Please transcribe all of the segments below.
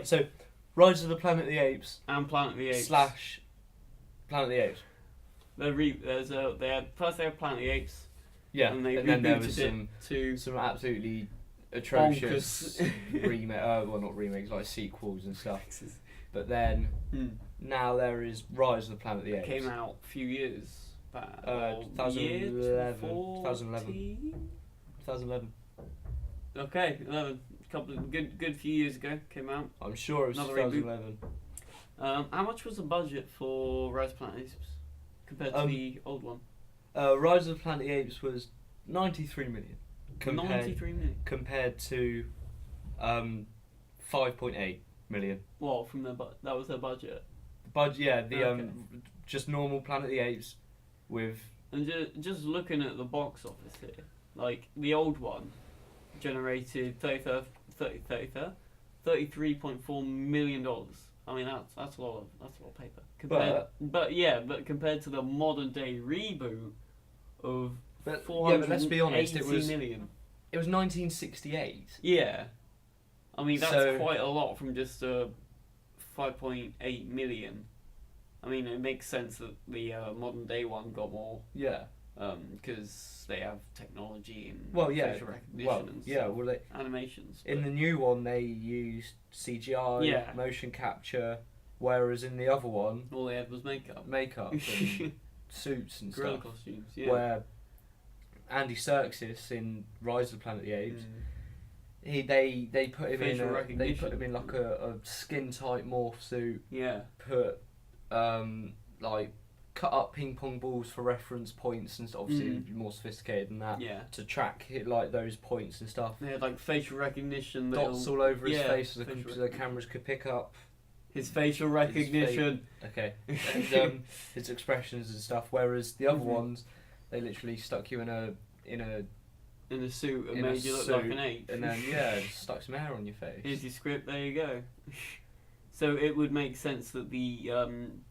So, Rise of the Planet of the Apes And Planet of the Apes. slash Planet of the Apes. They had Planet of the Apes. Yeah, And they then there rebooted was it to some absolutely atrocious bonkers. well, not remakes, like sequels and stuff. But then now there is Rise of the Planet of the Apes. Came out a few years back. 2011. Okay, 11. Couple of good few years ago came out. I'm sure it was Another 2011. How much was the budget for Rise of the Planet of the Apes compared to the old one? Rise of the Planet of the Apes was 93 million. 93 million. Compared to 5.8 million. Well, from their that was their budget. The just normal Planet of the Apes with. And just looking at the box office here, like the old one generated $33.4 million. I mean that's a lot of paper. But compared to the modern day reboot of 480 but let's be honest, million. It was 1968. Yeah, I mean that's So- quite a lot from just 5.8 million. I mean it makes sense that the modern day one got more. Yeah. Because they have technology and facial recognition and stuff. Animations. In the new one, they used CGI, motion capture, whereas in the other one, all they had was makeup and suits and gorilla stuff. costumes. Yeah. Where Andy Serkis in Rise of the Planet of the Apes, they put him in like a skin tight morph suit. Yeah. Put like cut up ping pong balls for reference points and obviously more sophisticated than that. Yeah. To track like those points and stuff. They had like facial recognition. Dots all over his face so the cameras could pick up his facial recognition. And, his expressions and stuff. Whereas the other ones, they literally stuck you in a suit and made you look like an ape. And then just stuck some hair on your face. Here's your script. There you go. So it would make sense that the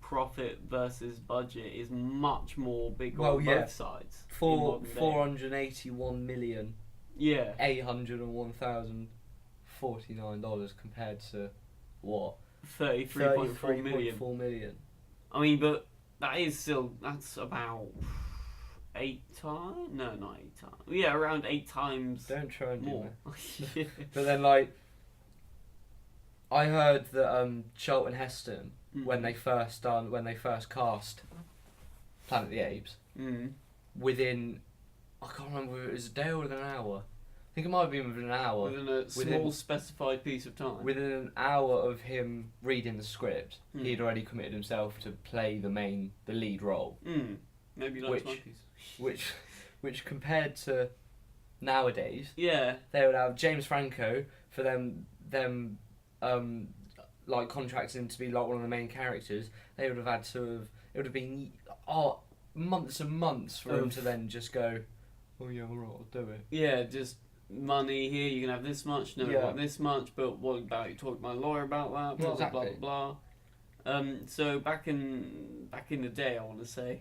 profit versus budget is much more big on both sides. For 481 million. Yeah. $801,049 compared to what? 33.4 million. I mean, but that's about 8 times? No, not 8 times. Yeah, around 8 times. Don't try and more. But then, like, I heard that Charlton Heston, when they first cast Planet of the Apes, within, I can't remember if it was a day or within an hour. I think it might have been within an hour. Within a small specified piece of time. Within an hour of him reading the script, he'd already committed himself to play the lead role. Maybe like monkeys. Which compared to nowadays, they would have James Franco for them like contracting him to be like one of the main characters. They would have had it would have been months and months for him to then just go, oh yeah, alright, I'll do it. Yeah, just money here, you can have this much, want this much, but what about you talk to my lawyer about that, blah blah blah blah. So back in the day, I want to say,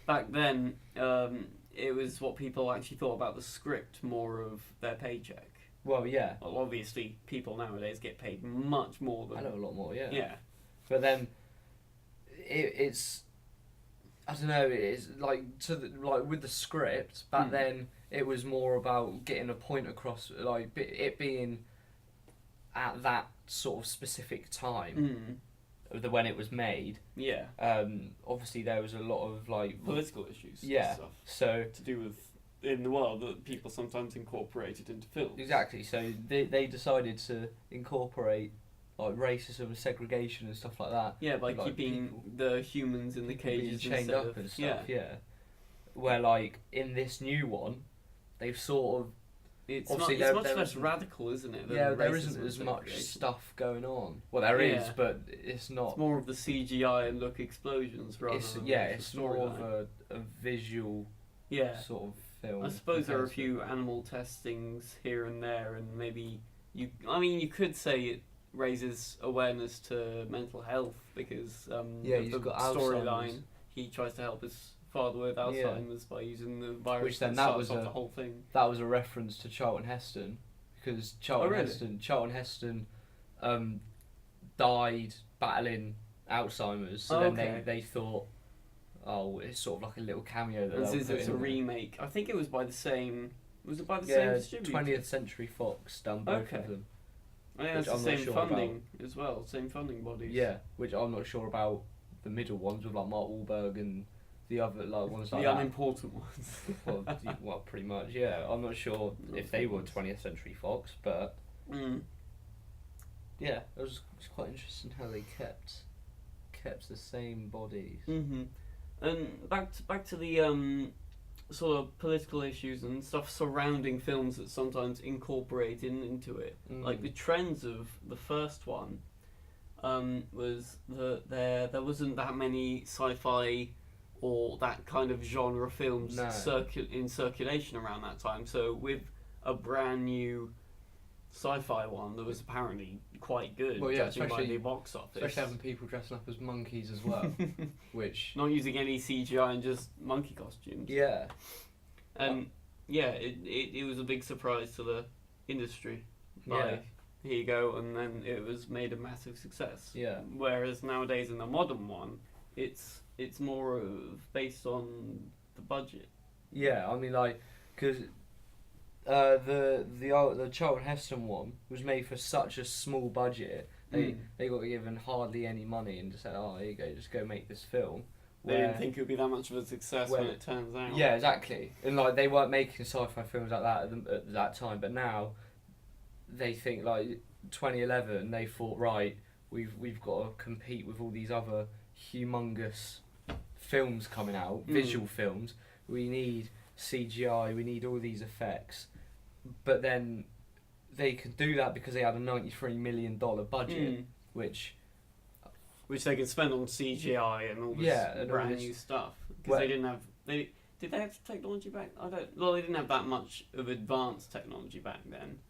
back then, it was what people actually thought about the script more of their paycheck. Well, yeah. Well, obviously, people nowadays get paid much more than. I know a lot more, yeah. Yeah. But then, it's, I don't know. It's like with the script back then. It was more about getting a point across, like it being at that sort of specific time. When it was made, obviously there was a lot of like political issues, stuff so to do with in the world that people sometimes incorporated into films. Exactly. So they decided to incorporate like racism and segregation and stuff like that. Yeah, by like keeping the humans in the cages chained up and stuff. Yeah. Where like in this new one, they've sort of. It's much less radical, isn't it? There isn't as much stuff going on. Well, there is, but it's not. It's more of the CGI and look explosions rather than it's more of a visual sort of film. I suppose there are a few animal testings here and there, and maybe you could say it raises awareness to mental health because he's got storyline. He tries to help his father with Alzheimer's by using the virus. Which then that was the whole thing. That was a reference to Charlton Heston because Charlton Heston died battling Alzheimer's. So then they thought, oh, it's sort of like a little cameo that since it's a remake, I think it was by the same. Was it by the same distributor? 20th Century Fox done both of them. I think that's the same funding as well, same funding bodies. Yeah, which I'm not sure about the middle ones with like Mark Wahlberg and the other like ones like the that. unimportant ones. well, pretty much, yeah. I'm not sure if they were 20th Century Fox, but yeah, it was quite interesting how they kept the same bodies. And back to the sort of political issues and stuff surrounding films that sometimes incorporate into it. Like the trends of the first one was that there wasn't that many sci-fi or that kind of genre films in circulation around that time. So with a brand new sci-fi one that was apparently quite good, judging by the box office. Especially having people dressing up as monkeys as well, which not using any CGI and just monkey costumes. Yeah, and it was a big surprise to the industry. Here you go, and then it was made a massive success. Yeah. Whereas nowadays in the modern one, it's more of based on the budget. Yeah, I mean like because. The Charlton Heston one was made for such a small budget. They got given hardly any money and just said, "Oh, here you go, just go make this film." They didn't think it would be that much of a success when it turns out. Yeah, exactly. And like they weren't making sci-fi films like that at that time, but now they think like 2011. They thought, right, we've got to compete with all these other humongous films coming out, visual films. We need CGI. We need all these effects. But then they could do that because they had a $93 million budget, which they could spend on CGI and all this brand new stuff. Because they didn't have... did they have technology back? They didn't have that much of advanced technology back then.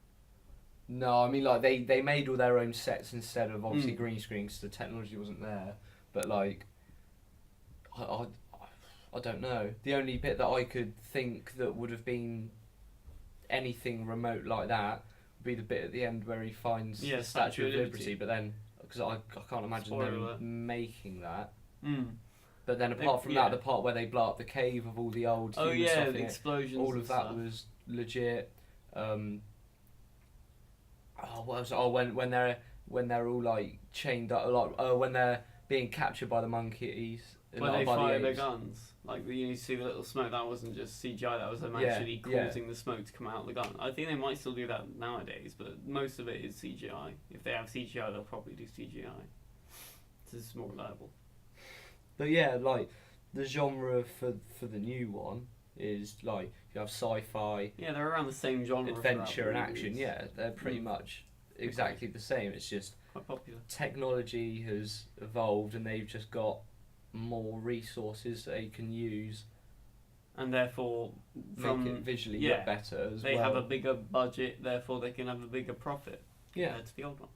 No, I mean, like, they made all their own sets instead of, obviously, green screens, so the technology wasn't there. But, like, I don't know. The only bit that I could think that would have been anything remote like that would be the bit at the end where he finds the Statue of Liberty. But then, because I can't imagine them making that. But then apart from that, the part where they blow up the cave of all the old human stuff the explosions, all of that was legit. What else? When they're all like chained up, like when they're being captured by the monkeys. When they fire their guns, like you see the little smoke, that wasn't just CGI, that was them actually causing the smoke to come out of the gun. I think they might still do that nowadays, but most of it is CGI. If they have CGI, they'll probably do CGI. This is more reliable. But yeah, like the genre for the new one is like you have sci-fi. Yeah, they're around the same genre. Adventure and action. Yeah, they're pretty much exactly the same. It's just quite popular. Technology has evolved, and they've just got more resources they can use, and therefore make it visually look better as they have a bigger budget, therefore they can have a bigger profit. Yeah, to the old one.